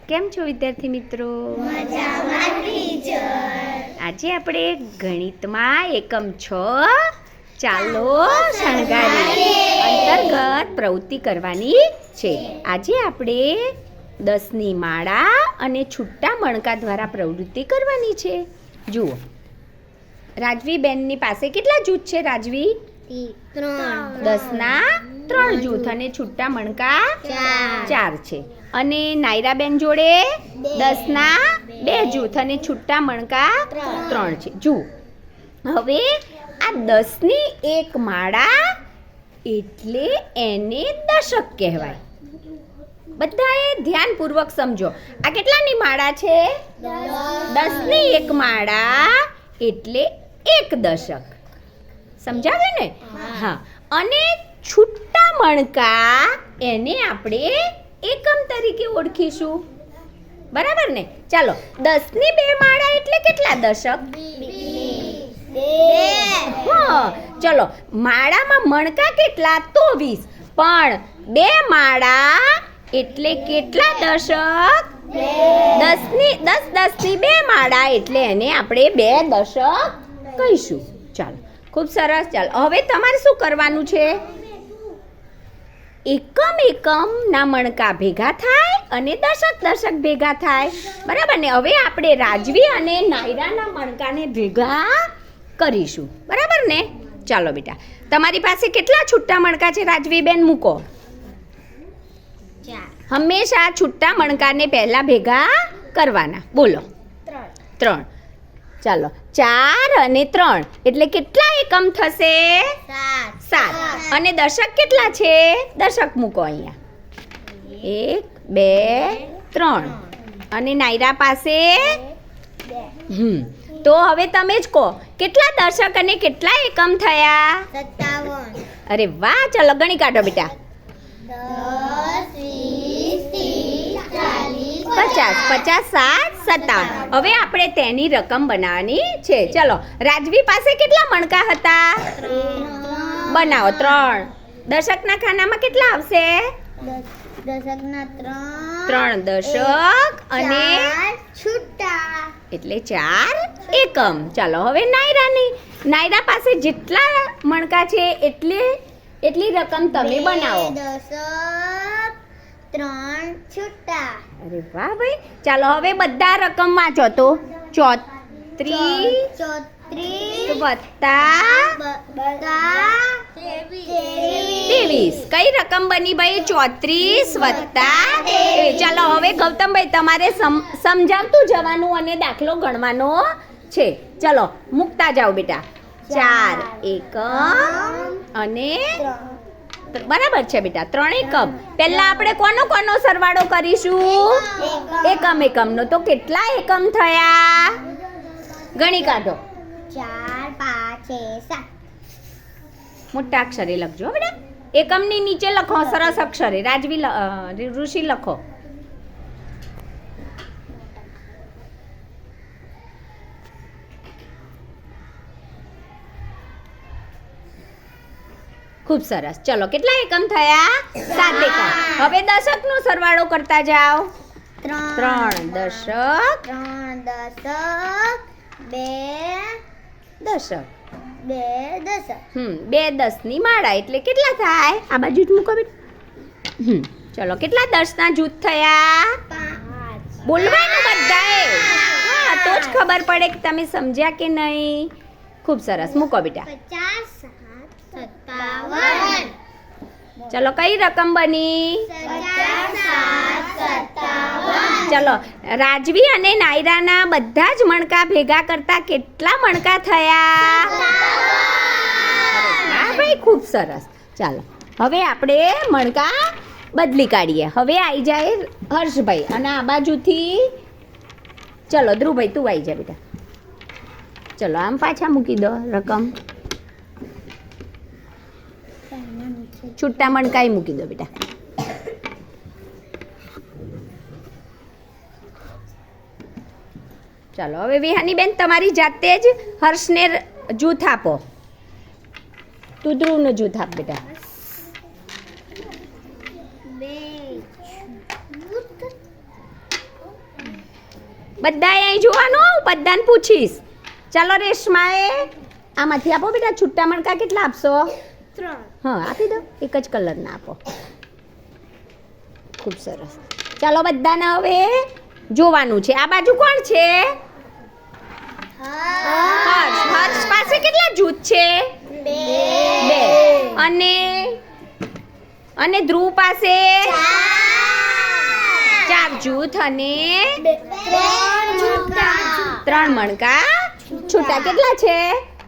કેમ છો વિદ્યાર્થી મિત્રો? મજામાં ટીચર. આજે આપણે ગણિતમાં એકમ 6 ચાલો શણગારીએ અંતર્ગત પ્રવૃત્તિ કરવાની છે. આજે આપણે 10ની માળા અને છૂટા મણકા દ્વારા પ્રવૃત્તિ કરવાની છે. જુઓ, રાજવી બેનની પાસે કેટલા જૂથ છે? રાજવી 10ના 3 જૂથ અને છૂટા મણકા 4 છે. અને નાયરાબેન જોડે 10ના 2 જૂથ અને છૂટા મણકા 3 છે. જુઓ, હવે આ 10ની એક માળા એટલે એને દશક કહેવાય. બધાએ ધ્યાનપૂર્વક સમજો. આ કેટલાની માળા છે? 10ની એક માળા એટલે એક દશક. સમજાવે ને? હા. અને છૂટા મણકા એને આપણે એકમ તરીકે ઓળખીશું. બરાબર ને? ચાલો, 10ની 2 માળા એટલે કેટલા દશક? 2. હા, ચલો, માળામાં મણકા કેટલા? તો 20. પણ 2 માળા એટલે કેટલા દશક? 10ની 2 માળા એટલે એને આપણે 2 દશક કહીશું. ચાલો, ખૂબ સરસ. ચાલો, હવે તમારે શું કરવાનું છે? એકમ ના મણકા ભેગા થાય અને દશક ભેગા થાય. બરાબર ને? હવે આપણે રાજવી અને નાયરાના મણકાને ભેગા કરીશું. બરાબર ને? ચાલો બેટા, તમારી પાસે કેટલા છૂટા મણકા છે? રાજવી બેન મૂકો. હંમેશા છૂટા મણકાને પહેલા ભેગા કરવાના. બોલો. 3. ચાલો, 4 અને 3 એટલે કેટલા એકમ થશે? 7. અને દશક કેટલા છે? દશક મૂકો અહીંયા. 1, 2, 3. અને નાયરા પાસે 2. તો હવે તમે જ કહો, કેટલા દશક અને કેટલા એકમ થયા? 57. અરે વાહ! ચાલો ગણી કાઢો બેટા. 10, 20, 30, 50, 50, 7, 57. 57. હવે આપણે તેની રકમ બનાવવાની છે. ચલો, રાજવી પાસે કેટલા મણકા હતા? 3. બનાવો. 3. દશકના ખાનામાં કેટલા આવશે? દશકના 3 દશક અને છૂટા એટલે 4 એકમ. ચાલો, હવે નાયરા પાસે જેટલા મણકા છે એટલી રકમ તમે બનાવો. 2 દશક 3 છૂટા. અરે વાહ ભાઈ! ચાલો, હવે બધા રકમ વાંચો તો. 34 વત્તા 23. કઈ રકમ બની ભાઈ? 34 વત્તા 23. ચાલો, હવે ગૌતમભાઈ તમારે સમજાવતું જવાનું અને દાખલો ગણવાનો છે. ચલો, મૂકતા જાઓ બેટા. 4 એકમ અને બરાબર છે બેટા, 3 એકમ. પહેલા આપણે કોનો સરવાળો કરીશું? એકમનો. તો કેટલા એકમ થયા? ગણી કાઢો. 4, 5, 6, 7. મોટા અક્ષરે લખજો બેટા. એકમની નીચે લખો સરસ અક્ષરે. રાજવી ઋષિ લખો. ખૂબ સરસ. ચલો, કેટલા એકમ થયા? 7 એકમ. હવે દશકનો સરવાળો કરતા જાઓ. 3 દશક 2 દશક 2 10ની માળા એટલે કેટલા થાય? આ બાજુ જ મૂકો બેટા. ચલો, કેટલા 10ના જૂથ થયા? 5. બોલવાનું બધાએ. હા, તો જ ખબર પડે કે તમે સમજ્યા કે નહીં. ખૂબ સરસ. મૂકો બેટા. 50, 57. ચલો, કઈ રકમ બની? 57. ચલો, રાજવી અને નાયરાના બધા જ મણકા ભેગા કરતા કેટલા મણકા થયા? હા ભાઈ, ખૂબ સરસ. ચાલો, હવે આપણે મણકા બદલી કાઢીએ. હવે આવી જાય હર્ષભાઈ અને આ બાજુથી ચલો ધ્રુવભાઈ તું આવી જા બેટા. ચલો, આમ પાછા મૂકી દો રકમ. છૂટા મણકાઈ મૂકી દો બેટા. ચાલો, હવે વિહાની બેન તમારી જાતે જ હર્ષને જૂથ આપો. તું ધ્રુવનું જૂથ આપ બેટા. 2 બધાએ અહીં જોવાનું, બધાને પૂછીશ. ચાલો રેશમાએ આમાંથી આપો બેટા, છૂટા મણકા કેટલા આપશો? 3. હા આપી દો, એક જ કલરના આપો. ખૂબ સરસ. ચાલો બધાને હવે જોવાનું છે. આ બાજુ કોણ છે? હર્ષ. હર્ષ પાસે કેટલા જૂથ છે? 2. અને ધ્રુવ પાસે 4 જૂથ અને 3 મણકા છૂટા. કેટલા છે?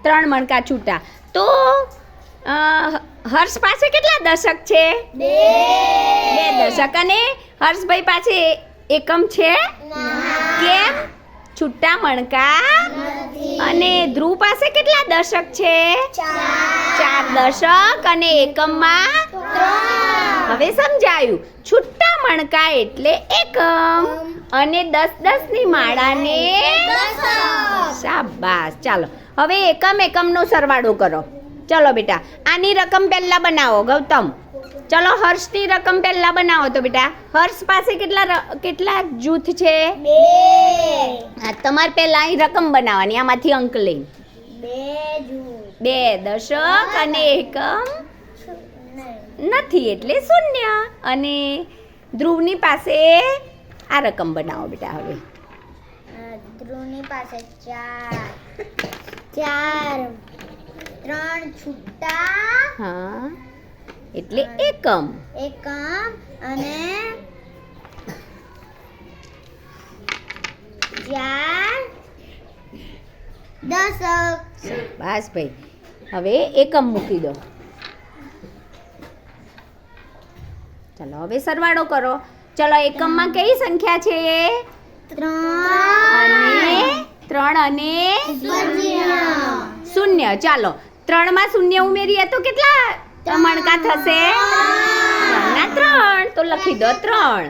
3 મણકા છૂટા. તો હર્ષ પાસે કેટલા દશક છે? 2 દશક. અને હર્ષભાઈ પાસે એકમ છે? કેમ? છૂટા મણકા. અને ધ્રુવ પાસે કેટલા દશક છે? 4 દશક અને એકમમાં 3. હવે સમજાયું. છૂટા મણકા એટલે એકમ અને 10 ની માળાને શાબાશ. ચાલો હવે એકમનો સરવાળો કરો. ચલો બેટા, આની રકમ પહેલા બનાવો ગૌતમ. ચલો હર્ષની રકમ પહેલા બનાવો. તો બેટા હર્ષ પાસે કેટલા જૂથ છે? 2. હા, તમારે પહેલા અહીં રકમ બનાવવાની, આમાંથી અંક લઈને. 2 જૂથ. 2 દશક અને એકમ નથી એટલે 0. અને ધ્રુવની પાસે આ રકમ બનાવો બેટા. હવે ધ્રુવની પાસે 4 3 છૂટા હા એટલે એકમ. અને 4 દશક. બસ ભાઈ, હવે એકમ મૂકી દો. ચલો હવે સરવાળો કરો. ચલો એકમમાં કઈ સંખ્યા છે? 3 અને 0. ચાલો 3 માં 0 ઉમેરીએ તો કેટલા મણકા થશે? 3. તો લખી દો 3.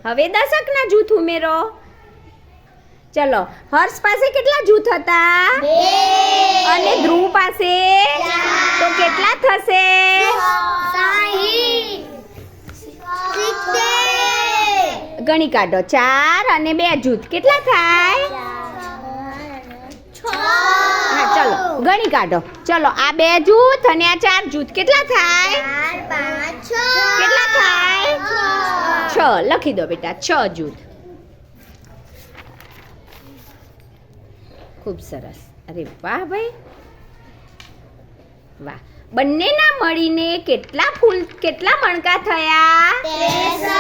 હવે દશકના જૂથ ઉમેરો. ચલો હર્ષ પાસે કેટલા જૂથ હતા? 2. અને ધ્રુવ પાસે તો કેટલા થશે? 60. ગણી કાઢો. 4 અને 2 જૂથ કેટલા થાય? હા ચલો ગણી કાઢો. ચલો આ 2 જૂથ અને આ 4 જૂથ કેટલા થાય? 4 5 6. કેટલા થાય? 6. લખી દો બેટા 6 જૂથ. ખૂબ સરસ. અરે વાહ ભાઈ વાહ. બંનેના મળીને કેટલા મણકા થયા? 63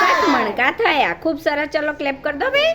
63 મણકા થયા. ખૂબ સરસ. ચલો ક્લેપ કરી દો ભાઈ.